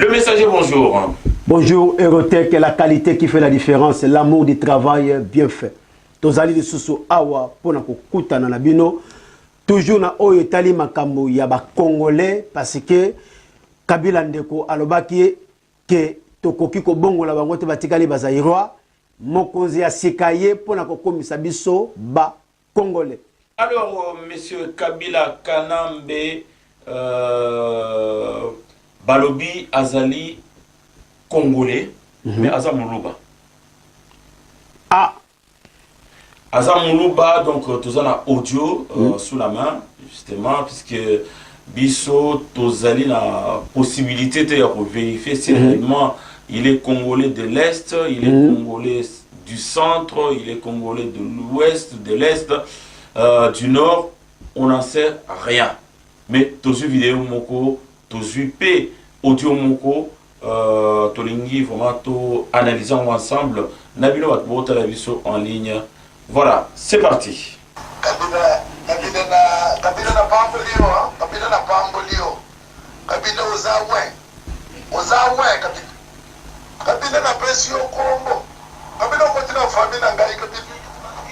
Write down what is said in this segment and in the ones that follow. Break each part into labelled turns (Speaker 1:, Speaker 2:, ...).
Speaker 1: Le messager, bonjour.
Speaker 2: Bonjour, Eurotech, la qualité qui fait la différence, l'amour du travail bien fait. Tozali de Soso Awa, pour na kukuta na nabino, toujours na oyo tali makambo ya ba Congolais, parce que Kabila Ndeko alobaki ke tokoki ko bongo la bango te batikali bazairwa, mokonzi ya sikaye pour na kokomisa biso ba Congolais.
Speaker 1: Alors, monsieur Kabila Kanambe, Balobi Azali, Congolais, mais Aza Moulouba.
Speaker 2: Ah!
Speaker 1: Aza Moulouba, donc, tous en a audio sous la main, justement, puisque Bisso, Tozali, la possibilité de vérifier si réellement il est Congolais de l'Est, il est Congolais du centre, il est Congolais de l'Ouest, de l'Est, du Nord, on n'en sait rien. Mais Tozu vidéo moko, Tozu P audio moko, Tolingi vraiment to analysons ensemble. Nabilo Watbo Television en ligne. Voilà, c'est parti.
Speaker 3: Kabila na pambolio, Kabila na pambolio. Kabila ozawe Kabila. Kabila na pression Congo. Kabila continue famille na ngai Kabila.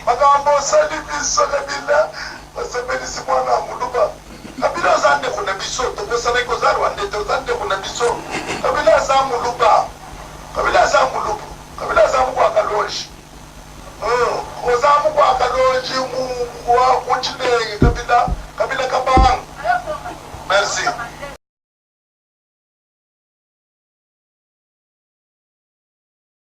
Speaker 3: Magambo sali biso Kabila. Basebelisi mwana muluba. Kabila zande kuna biso to kosana ko zarwa ndete zande kuna biso. Kabila za muluba. Kabila za